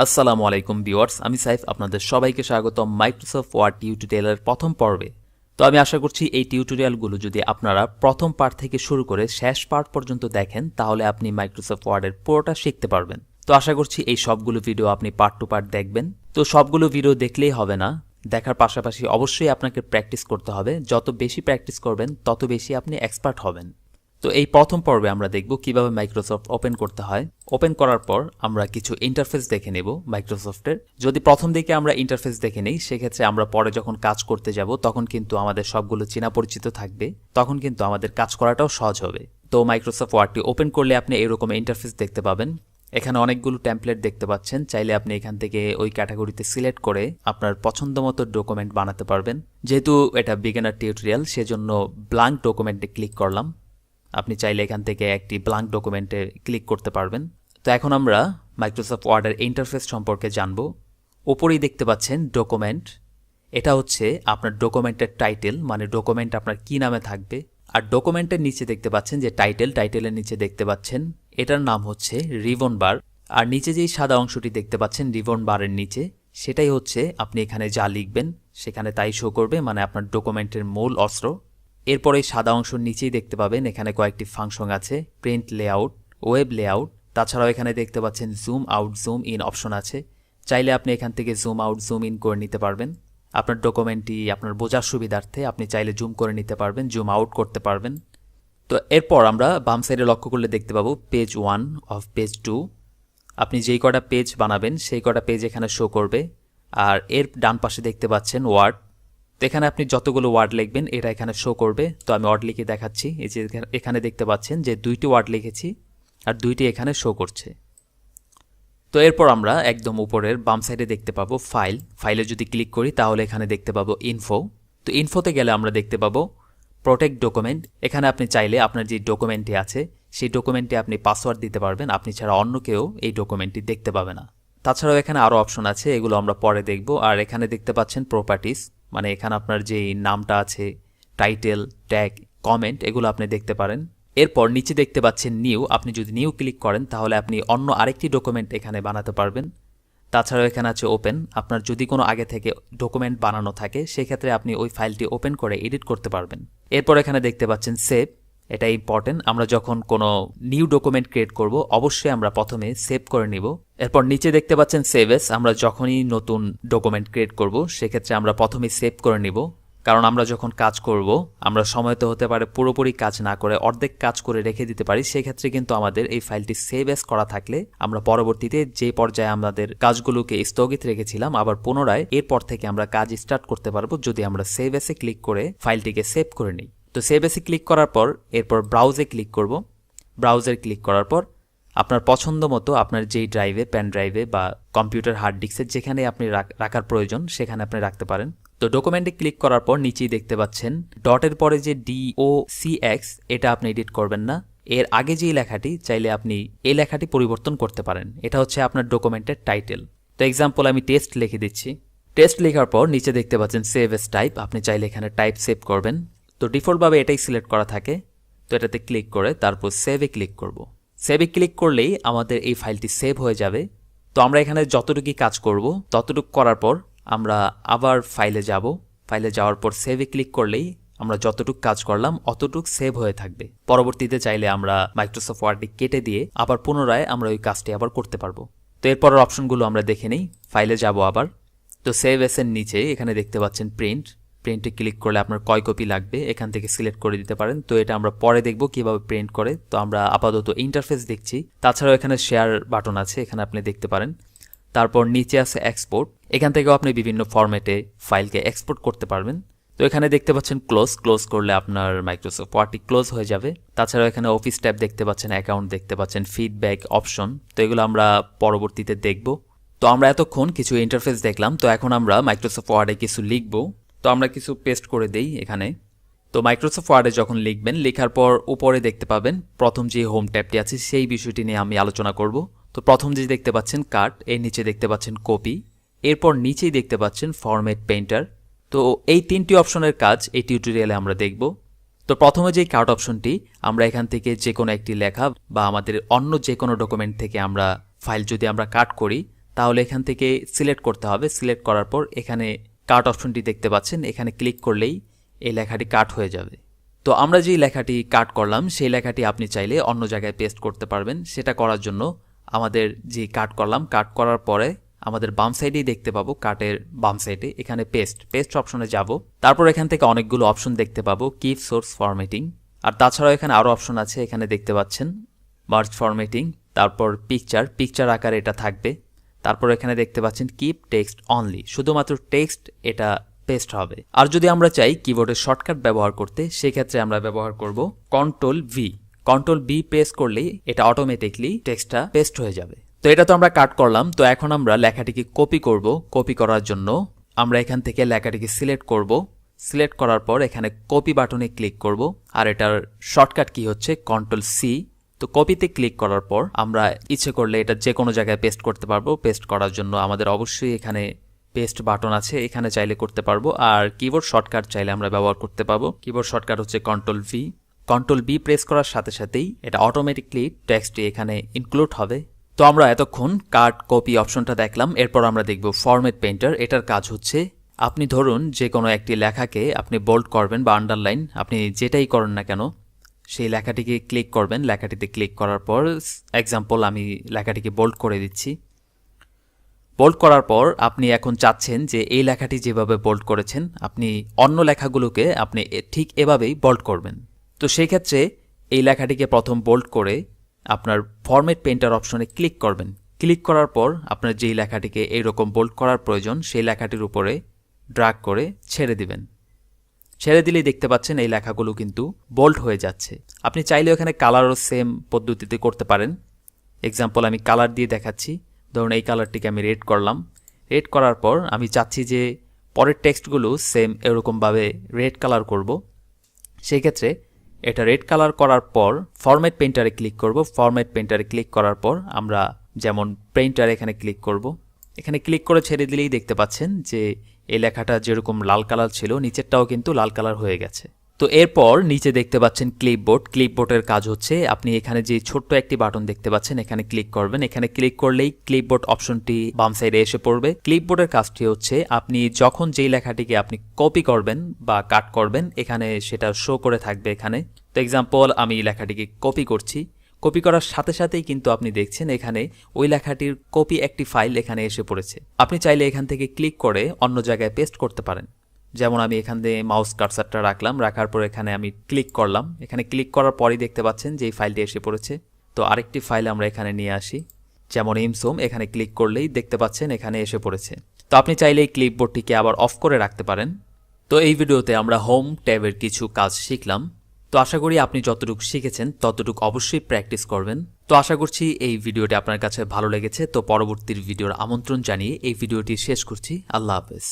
আসসালামু আলাইকুম ভিউয়ার্স, আমি সাইফ আপনাদের সবাইকে স্বাগতম মাইক্রোসফট ওয়ার্ড টিউটোরিয়ালের প্রথম পর্বে। তো আমি আশা করছি এই টিউটোরিয়ালগুলো যদি আপনারা প্রথম পার্ট থেকে শুরু করে শেষ পার্ট পর্যন্ত দেখেন তাহলে আপনি মাইক্রোসফট ওয়ার্ডের পুরোটা শিখতে পারবেন। তো আশা করছি এই সবগুলো ভিডিও আপনি পার্ট টু পার্ট দেখবেন। তো সবগুলো ভিডিও দেখলেই হবে না, দেখার পাশাপাশি অবশ্যই আপনাকে প্র্যাকটিস করতে হবে। যত বেশি প্র্যাকটিস করবেন তত বেশি আপনি এক্সপার্ট হবেন। তো এই প্রথম পর্বে আমরা দেখব কিভাবে মাইক্রোসফট ওপেন করতে হয়। ওপেন করার পর আমরা কিছু ইন্টারফেস দেখে নেব মাইক্রোসফটের। যদি প্রথম দিকে আমরা ইন্টারফেস দেখে নেই সেক্ষেত্রে আমরা পরে যখন কাজ করতে যাব তখন কিন্তু আমাদের সবগুলো চেনা পরিচিত থাকবে, তখন কিন্তু আমাদের কাজ করাটাও সহজ হবে। তো মাইক্রোসফট ওয়ার্ডটি ওপেন করলে আপনি এরকম ইন্টারফেস দেখতে পাবেন। এখানে অনেকগুলো টেমপ্লেট দেখতে পাচ্ছেন, চাইলে আপনি এখান থেকে ওই ক্যাটাগরিতে সিলেক্ট করে আপনার পছন্দ মতো ডকুমেন্ট বানাতে পারবেন। যেহেতু এটা বিগিনার টিউটোরিয়াল সেজন্য ব্ল্যাঙ্ক ডকুমেন্টে ক্লিক করলাম। আপনি চাইলে এখান থেকে একটি ব্ল্যাঙ্ক ডকুমেন্টে ক্লিক করতে পারবেন। তো এখন আমরা মাইক্রোসফট ওয়ার্ডের ইন্টারফেস সম্পর্কে জানব। ওপরেই দেখতে পাচ্ছেন ডকুমেন্ট, এটা হচ্ছে আপনার ডকুমেন্টের টাইটেল, মানে ডকুমেন্ট আপনার কি নামে থাকবে। আর ডকুমেন্টের নিচে দেখতে পাচ্ছেন যে টাইটেলের নিচে দেখতে পাচ্ছেন এটার নাম হচ্ছে রিবন বার। আর নিচে যেই সাদা অংশটি দেখতে পাচ্ছেন রিবন বারের নিচে, সেটাই হচ্ছে আপনি এখানে যা লিখবেন সেখানে তাই শো করবে, মানে আপনার ডকুমেন্টের মূল অস্ত্র। এরপরে সাদা অংশের নিচেই দেখতে পাবেন এখানে কয়েকটি ফাংশন আছে, প্রিন্ট লেআউট, ওয়েব লেআউট, তাছাড়াও এখানে দেখতে পাচ্ছেন zoom out zoom in option আছে। চাইলে আপনি এখান থেকে জুম আউট জুম ইন করে নিতে পারবেন। আপনার ডকুমেন্টটি আপনার বোঝার সুবিধার্থে আপনি চাইলে জুম করে নিতে পারবেন, জুম আউট করতে পারবেন। তো এরপর আমরা বাম সাইডে লক্ষ্য করলে দেখতে পাবো পেজ 1 অফ পেজ 2। আপনি যেই কটা পেজ বানাবেন সেই কটা পেজ এখানে শো করবে। আর এর ডান পাশে দেখতে পাচ্ছেন ওয়ার্ড। তো এখানে আপনি যতগুলো ওয়ার্ড লিখবেন এটা এখানে শো করবে। তো আমি ওয়ার্ড লিখে দেখাচ্ছি। এই যে এখানে দেখতে পাচ্ছেন যে 2টি ওয়ার্ড লিখেছি আর 2টি এখানে শো করছে। তো এরপর আমরা একদম উপরের বাম সাইডে দেখতে পাবো ফাইলে যদি ক্লিক করি তাহলে এখানে দেখতে পাবো ইনফো। তো ইনফোতে গেলে আমরা দেখতে পাবো প্রোটেক্ট ডকুমেন্ট। এখানে আপনি চাইলে আপনার যে ডকুমেন্টটি আছে সেই ডকুমেন্টে আপনি পাসওয়ার্ড দিতে পারবেন, আপনি ছাড়া অন্য কেউ এই ডকুমেন্টটি দেখতে পাবে না। তাছাড়াও এখানে আরও অপশন আছে, এগুলো আমরা পরে দেখব। আর এখানে দেখতে পাচ্ছেন প্রপার্টিস, মানে এখানে আপনার যে নামটা আছে, টাইটেল, ট্যাগ, কমেন্ট, এগুলো আপনি দেখতে পারেন। এরপর নিচে দেখতে পাচ্ছেন নিউ, আপনি যদি নিউ ক্লিক করেন তাহলে আপনি অন্য আরেকটি ডকুমেন্ট এখানে বানাতে পারবেন। তাছাড়াও এখানে আছে ওপেন, আপনার যদি কোনো আগে থেকে ডকুমেন্ট বানানো থাকে সেক্ষেত্রে আপনি ওই ফাইলটি ওপেন করে এডিট করতে পারবেন। এরপর এখানে দেখতে পাচ্ছেন সেভ, এটা ইম্পর্টেন্ট। আমরা যখন কোনো নিউ ডকুমেন্ট ক্রিয়েট করব অবশ্যই আমরা প্রথমে সেভ করে নিব। এরপর নিচে দেখতে পাচ্ছেন সেভ এস, আমরা যখনই নতুন ডকুমেন্ট ক্রিয়েট করব সেক্ষেত্রে আমরা প্রথমেই সেভ করে নিব। কারণ আমরা যখন কাজ করব আমরা সময় তো হতে পারে পুরোপুরি কাজ না করে অর্ধেক কাজ করে রেখে দিতে পারি, সেক্ষেত্রে কিন্তু আমাদের এই ফাইলটি সেভ এস করা থাকলে আমরা পরবর্তীতে যে পর্যায়ে আমাদের কাজগুলোকে স্থগিত রেখেছিলাম আবার পুনরায় এরপর থেকে আমরা কাজ স্টার্ট করতে পারবো যদি আমরা সেভ এসে ক্লিক করে ফাইলটিকে সেভ করে নিই। তো সেভ এসে ক্লিক করার পর এরপর ব্রাউজে ক্লিক করব। ব্রাউজে ক্লিক করার পর আপনার পছন্দ মতো আপনার যেই ড্রাইভে, পেন ড্রাইভে বা কম্পিউটার হার্ড ডিস্কে যেখানে আপনি রাখার প্রয়োজন সেখানে আপনি রাখতে পারেন। তো ডকুমেন্টে ক্লিক করার পর নিচেই দেখতে পাচ্ছেন ডটের পরে যে DOCX, এটা আপনি এডিট করবেন না। এর আগে যেই লেখাটি চাইলে আপনি এই লেখাটি পরিবর্তন করতে পারেন। এটা হচ্ছে আপনার ডকুমেন্টের টাইটেল। তো এক্সাম্পল আমি টেস্ট লিখে দিচ্ছি। টেস্ট লেখার পর নিচে দেখতে পাচ্ছেন সেভ এস টাইপ, আপনি চাইলে এখানে টাইপ সেভ করবেন। তো ডিফল্টভাবে এটাই সিলেক্ট করা থাকে। তো এটাতে ক্লিক করে তারপর সেভে ক্লিক করব। সেভে ক্লিক করলেই আমাদের এই ফাইলটি সেভ হয়ে যাবে। তো আমরা এখানে যতটুকু কাজ করব ততটুকু করার পর আমরা আবার ফাইলে যাব। ফাইলে যাওয়ার পর সেভে ক্লিক করলেই আমরা যতটুকু কাজ করলাম অতটুকু সেভ হয়ে থাকবে। পরবর্তীতে চাইলে আমরা মাইক্রোসফট ওয়ার্ডটি কেটে দিয়ে আবার পুনরায় আমরা ওই কাজটি আবার করতে পারবো। তো এরপরের অপশনগুলো আমরা দেখে নেই। ফাইলে যাব আবার। তো সেভ এস এর নিচে এখানে দেখতে পাচ্ছেন প্রিন্টে ক্লিক করলে আপনার কয় কপি লাগবে এখান থেকে সিলেক্ট করে দিতে পারেন। তো এটা আমরা পরে দেখব কিভাবে প্রিন্ট করে। তো আমরা আপাতত ইন্টারফেস দেখছি। তাছাড়াও এখানে শেয়ার বাটন আছে, এখানে আপনি দেখতে পারেন। তারপর নিচে আছে এক্সপোর্ট, এখান থেকেও আপনি বিভিন্ন ফরম্যাটে ফাইলকে এক্সপোর্ট করতে পারবেন। তো এখানে দেখতে পাচ্ছেন ক্লোজ করলে আপনার মাইক্রোসফট ওয়ার্ডটি ক্লোজ হয়ে যাবে। তাছাড়াও এখানে অফিস ট্যাব দেখতে পাচ্ছেন, অ্যাকাউন্ট দেখতে পাচ্ছেন, ফিডব্যাক অপশন, তো এগুলো আমরা পরবর্তীতে দেখব। তো আমরা এতক্ষণ কিছু ইন্টারফেস দেখলাম। তো এখন আমরা মাইক্রোসফট ওয়ার্ডে কিছু লিখব। তো আমরা কিছু পেস্ট করে দেই এখানে। তো মাইক্রোসফট ওয়ার্ডে যখন লিখবেন, লেখার পর উপরে দেখতে পাবেন প্রথম যে হোম ট্যাবটি আছে সেই বিষয়টি নিয়ে আমি আলোচনা করব। তো প্রথম যে দেখতে পাচ্ছেন কাট, এর নিচে দেখতে পাচ্ছেন কপি, এরপর নিচেই দেখতে পাচ্ছেন ফরম্যাট পেইন্টার। তো এই তিনটি অপশনের কাজ এই টিউটোরিয়ালে আমরা দেখব। তো প্রথমে যে কাট অপশনটি, আমরা এখান থেকে যে কোনো একটি লেখা বা আমাদের অন্য যে কোনো ডকুমেন্ট থেকে আমরা ফাইল যদি আমরা কাট করি তাহলে এখান থেকে সিলেক্ট করতে হবে। সিলেক্ট করার পর এখানে কাট অপশনটি দেখতে পাচ্ছেন, এখানে ক্লিক করলেই এই লেখাটি কাট হয়ে যাবে। তো আমরা যেই লেখাটি কাট করলাম সেই লেখাটি আপনি চাইলে অন্য জায়গায় পেস্ট করতে পারবেন। সেটা করার জন্য আমাদের যে কাট করলাম, কাট করার পরে আমাদের বাম সাইডেই দেখতে পাবো, কাটের বাম সাইডে এখানে পেস্ট অপশনে যাব। তারপর এখান থেকে অনেকগুলো অপশন দেখতে পাবো, কিপ সোর্স ফরম্যাটিং, আর তাছাড়াও এখানে আরও অপশন আছে, এখানে দেখতে পাচ্ছেন মার্জ ফরম্যাটিং, তারপর পিকচার আকারে এটা থাকবে। তারপর এখানে দেখতে পাচ্ছেন কিপ টেক্সট অনলি, শুধুমাত্র টেক্সট এটা পেস্ট হবে। আর যদি আমরা চাই কিবোর্ডের শর্টকাট ব্যবহার করতে, সেক্ষেত্রে আমরা ব্যবহার করব কন্ট্রোল ভি প্রেস করলেই এটা অটোমেটিকলি টেক্সটটা পেস্ট হয়ে যাবে। তো এটা তো আমরা কাট করলাম। তো এখন আমরা লেখাটিকে কপি করব। কপি করার জন্য আমরা এখান থেকে লেখাটিকে সিলেক্ট করব। সিলেক্ট করার পর এখানে কপি বাটনে ক্লিক করব, আর এটার শর্টকাট কি হচ্ছে কন্ট্রোল সি। তো কপিতে ক্লিক করার পর আমরা ইচ্ছে করলে এটা যে কোনো জায়গায় পেস্ট করতে পারবো। পেস্ট করার জন্য আমাদের অবশ্যই এখানে পেস্ট বাটন আছে, এখানে চাইলে করতে পারবো। আর কিবোর্ড শর্টকাট চাইলে আমরা ব্যবহার করতে পারবো। কিবোর্ড শর্টকাট হচ্ছে কন্ট্রোল বি প্রেস করার সাথে সাথেই এটা অটোমেটিকলি টেক্সটটি এখানে ইনক্লুড হবে। তো আমরা এতক্ষণ কাট কপি অপশনটা দেখলাম। এরপর আমরা দেখব ফরম্যাট পেইন্টার। এটার কাজ হচ্ছে আপনি ধরুন যে কোনো একটি লেখাকে আপনি বোল্ড করবেন বা আন্ডারলাইন, আপনি যেটাই করেন না কেন সেই লেখাটিকে ক্লিক করবেন। লেখাটিতে ক্লিক করার পর এক্সাম্পল আমি লেখাটিকে বোল্ড করে দিচ্ছি। বোল্ড করার পর আপনি এখন চাচ্ছেন যে এই লেখাটি যেভাবে বোল্ড করেছেন আপনি অন্য লেখাগুলোকে আপনি ঠিক এভাবেই বোল্ড করবেন। তো সেই ক্ষেত্রে এই লেখাটিকে প্রথম বোল্ড করে আপনার ফরম্যাট পেইন্টার অপশনে ক্লিক করবেন। ক্লিক করার পর আপনার যেই লেখাটিকে এইরকম বোল্ড করার প্রয়োজন সেই লেখাটির উপরে ড্র্যাগ করে ছেড়ে দিবেন। ছেড়ে দিলেই দেখতে পাচ্ছেন এই লেখাগুলো কিন্তু বোল্ড হয়ে যাচ্ছে। আপনি চাইলে এখানে কালারও সেম পদ্ধতিতে করতে পারেন। এক্সাম্পল আমি কালার দিয়ে দেখাচ্ছি। ধরুন এই কালারটিকে আমি রেড করলাম। রেড করার পর আমি চাচ্ছি যে পরের টেক্সটগুলো সেম এরকমভাবে রেড কালার করব। সেই ক্ষেত্রে এটা রেড কালার করার পর ফরম্যাট পেইন্টারে ক্লিক করব। ফরম্যাট পেইন্টারে ক্লিক করার পর আমরা যেমন পেইন্টার এখানে ক্লিক করব। এখানে ক্লিক করে ছেড়ে দিলেই দেখতে পাচ্ছেন যে এই লেখাটা যেরকম লাল কালার ছিল নিচেরটাও কিন্তু লাল কালার হয়ে গেছে। তো এরপর নিচে দেখতে পাচ্ছেন ক্লিপবোর্ডের কাজ হচ্ছে আপনি এখানে যে ছোট্ট একটি বাটন দেখতে পাচ্ছেন এখানে ক্লিক করবেন। এখানে ক্লিক করলেই ক্লিপবোর্ড অপশনটি বাম সাইডে এসে পড়বে। ক্লিপবোর্ডের কাজটি হচ্ছে আপনি যখন যেই লেখাটিকে আপনি কপি করবেন বা কাট করবেন এখানে সেটা শো করে থাকবে এখানে। তো এক্সাম্পল আমি লেখাটিকে কপি করছি। কপি করার সাথে সাথেই কিন্তু আপনি দেখছেন এখানে ওই লেখাটির কপি একটি ফাইল এখানে এসে পড়েছে। আপনি চাইলে এখান থেকে ক্লিক করে অন্য জায়গায় পেস্ট করতে পারেন। যেমন আমি এখান থেকে মাউস কার্সারটা রাখলাম, রাখার পর এখানে আমি ক্লিক করলাম। এখানে ক্লিক করার পরই দেখতে পাচ্ছেন যে এই ফাইলটি এসে পড়েছে। তো আরেকটি ফাইল আমরা এখানে নিয়ে আসি, যেমন ইমসোম। এখানে ক্লিক করলেই দেখতে পাচ্ছেন এখানে এসে পড়েছে। তো আপনি চাইলে এই ক্লিপবোর্ডটিকে আবার অফ করে রাখতে পারেন। তো এই ভিডিওতে আমরা হোম ট্যাবের কিছু কাজ শিখলাম। তো আশা করি আপনি যতটুকু শিখেছেন ততটুকু অবশ্যই প্র্যাকটিস করবেন। তো আশা করছি এই ভিডিওটি আপনার কাছে ভালো লেগেছে। তো পরবর্তী ভিডিওর আমন্ত্রণ জানিয়ে এই ভিডিওটি শেষ করছি। আল্লাহ হাফেজ।